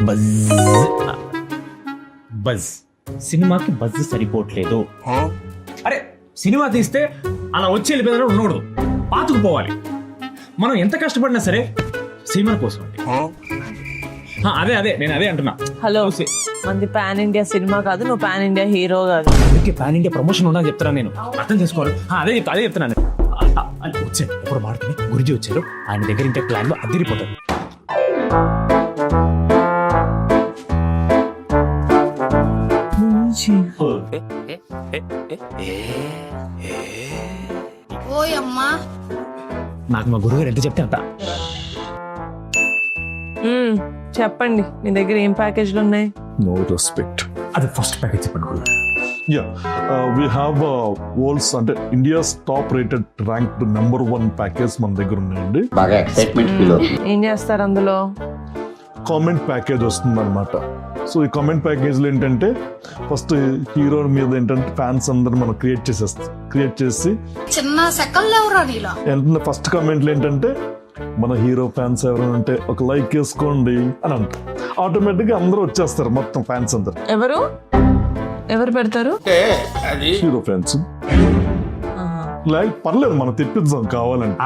Buzz buzz సినిమాకి buzz సరిపోవట్లేదు. అరే సినిమా తీస్తే అలా వచ్చి వెళ్ళిపోయిన ఉండకూడదు, పాతుకుపోవాలి. మనం ఎంత కష్టపడినా సరే సినిమా కోసం అండి. అదే నేను అదే అంటున్నా. హలో, మంది పాన్ ఇండియా సినిమా కాదు, నువ్వు పాన్ ఇండియా హీరో కాదు. అందుకే పాన్ ఇండియా ప్రమోషన్ ఉందని చెప్తున్నాను నేను, అర్థం చేసుకోవాలి. అదే చెప్తున్నాను. వచ్చాను ఎప్పుడు మాడుతుంది, గురుజీ వచ్చారు, ఆయన దగ్గర ఇంటే ప్లాన్లు అదిరిపోతారు. నాకు మా గురుగారు ఎంత చెప్తే అంత. చెప్పండి, మీ దగ్గర ఏం ప్యాకేజ్లు ఉన్నాయి? No respect. అది ఫస్ట్ ప్యాకేజ్ చెప్పండి గురుగారు. Yeah, we have world's అంటే India's top rated ranked #1 package మన దగ్గర ఉన్నాయండి. బాగా ఎక్సైట్మెంట్ ఫీల్ అవుతుంది. ఏం చేస్తారు అందులో? కామెంట్ ప్యాకేజ్ వస్తుంది అనమాట. సో ఈ కామెంట్ ప్యాకేజ్లో ఏంటంటే ఫస్ట్ హీరో మీద ఏంటంటే ఫ్యాన్స్ అందరు మనం క్రియేట్ చేసి చిన్న సెకండ్ ఏంటంటే ఫస్ట్ కామెంట్లు ఏంటంటే మన హీరో ఫ్యాన్స్ ఎవరైనా ఉంటే ఒక లైక్ వేసుకోండి అని అంటారు. ఆటోమేటిక్గా అందరూ వచ్చేస్తారు, మొత్తం ఫ్యాన్స్ అందరు. ఎవరు పెడతారు? Hero fans. లైక్ పర్లేదు, మనం తెప్పిద్దాం కావాలంటే.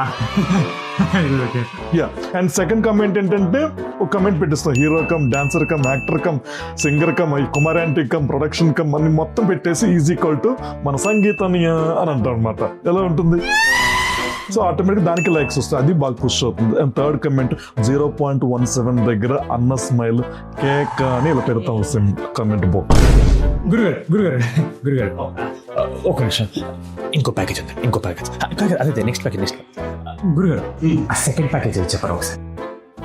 యా, అండ్ సెకండ్ కామెంట్ ఏంటంటే ఒక కమెంట్ పెట్టిస్తాం, hero cum dancer cum actor cum singer cum కుమారాంటి కమ్ ప్రొడక్షన్ కమ్ అని మొత్తం పెట్టేసి ఈజ్ ఈక్వల్ టు మన సంగీతాన్ని అని అంటాం అనమాట. ఎలా ఉంటుంది? సో ఆటోమేటిక్ దానికి లైక్స్ వస్తాయి, అది బాగా పుష్ అవుతుంది. అండ్ థర్డ్ కమెంట్ 0.17 దగ్గర అన్న స్మైల్ కేక్ అని ఇలా పెడతాం వస్తుంది కమెంట్ బాక్స్. గురుగారు ఒక నిమిషం, ఇంకో ప్యాకేజ్ ఉంది, ఇంకో ప్యాకేజ్. అదే నెక్స్ట్ ప్యాకేజ్. గురుగారు ఆ సెకండ్ ప్యాకేజ్ చెప్పారు ఒకసారి.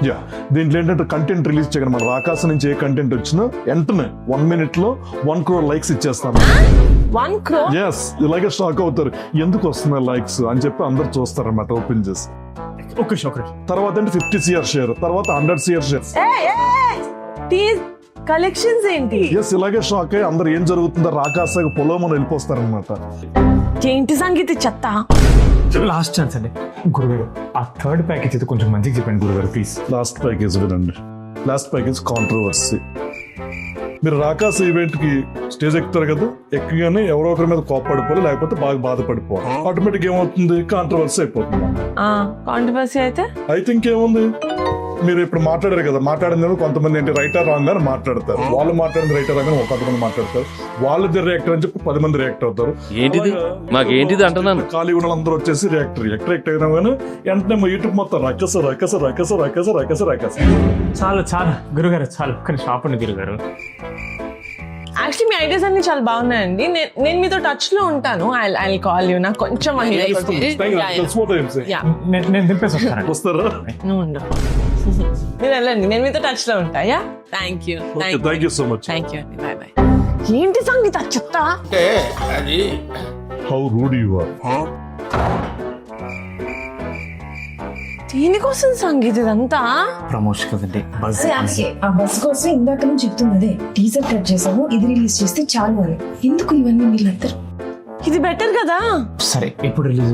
యా, దీంట్లో ఏంటంటే కంటెంట్ రిలీజ్ చేయడం, మన రాకాశ నుంచి ఏ కంటెంట్ వచ్చినా వెంటనే 1 minute లో 1 crore లైక్స్ ఇచ్చేస్తాను. 1 crore? ఎస్, ఇలాగే షాక్ అవుతారు, ఎందుకు వస్తున్నాయి లైక్స్ అని చెప్పి అందరు చూస్తారు అన్నమాట ఓపెన్ చేసి. తర్వాత అంటే 50 crore షేర్, తర్వాత 100 crore షేర్. కలెక్షన్స్ ఏంటి? ఎస్, ఇలాగే షాక్ అయ్యి అందరు ఏం జరుగుతుందో రాకాశ పొలోమని వెళ్ళిపోస్తారనమాట. ఏంటి సంగీత చెత్త? లాస్ట్ ఛాన్స్ అండి గురుగారు, ఆ థర్డ్ ప్యాకేజ్ అయితే కొంచెం మంచిగా చెప్పండి గురుగారు ప్లీజ్. లాస్ట్ ప్యాకేజ్ వినండి. Last package controversy. మీరు రాకాశ ఈవెంట్ కి స్టేజ్ ఎక్కుతారు కదా, ఎక్కగానే ఎవరో ఒకరి మీద కోప్పడిపోవాలి, లేకపోతే బాగా బాధపడిపోవాలి. ఆటోమేటిక్ ఏమవుతుంది, కాంట్రవర్సీ అయిపోతుంది. కాంట్రవర్సీ అయితే ఇంకేముంది, మీరు ఇప్పుడు మాట్లాడారు కదా, మాట్లాడింది కొంతమంది ఏంటి రైట్ ఆర్ రాంగ్ అని మాట్లాడతారు, వాళ్ళు మాట్లాడింది రైట్ ఆర్ రాంగ్ అని కొంతమంది మాట్లాడతారు, వాళ్ళది రియాక్టర్ అని చెప్పి 10 మంది రియాక్ట్ అవుతారు. ఏంటిది మాకేంటిది అంటున్నాను. ఖాళీ ఉన్న అందరూ వచ్చేసి రియాక్టర్ అయినా కానీ వెంటనే మా యూట్యూబ్ మొత్తం రకస. చాలు గురుగారు, చాలు. కానీ షాప్ ఉంది గురుగారు. యాక్చువల్లీ మీ ఐడియాస్ అన్ని చాలా బాగున్నాయండి. నేను మీతో టచ్ లో ఉంటాను. I call you. నాకు కొంచెం నేను దింపేసి వస్తాను. వస్తారా? మీరు వెళ్ళండి, నేను మీతో టచ్ లో ఉంటా. Yeah, thank you so much. Thank you అండి, బాయ్ బాయ్. ఏంటి సంగీత చెప్తా? How rude you are. దీనికోసం సంగీత ఇదంతా ప్రమోషన్ కదండి. ఆ బస్ కోసం ఇందాక నుంచి చెప్తున్నదే, టీజర్ కట్ చేసాము, ఇది రిలీజ్ చేస్తే చాలు అని. ఎందుకు ఇవన్నీ వీళ్ళందరూ? ఇది బెటర్ కదా. సరే, ఎప్పుడు రిలీజ్?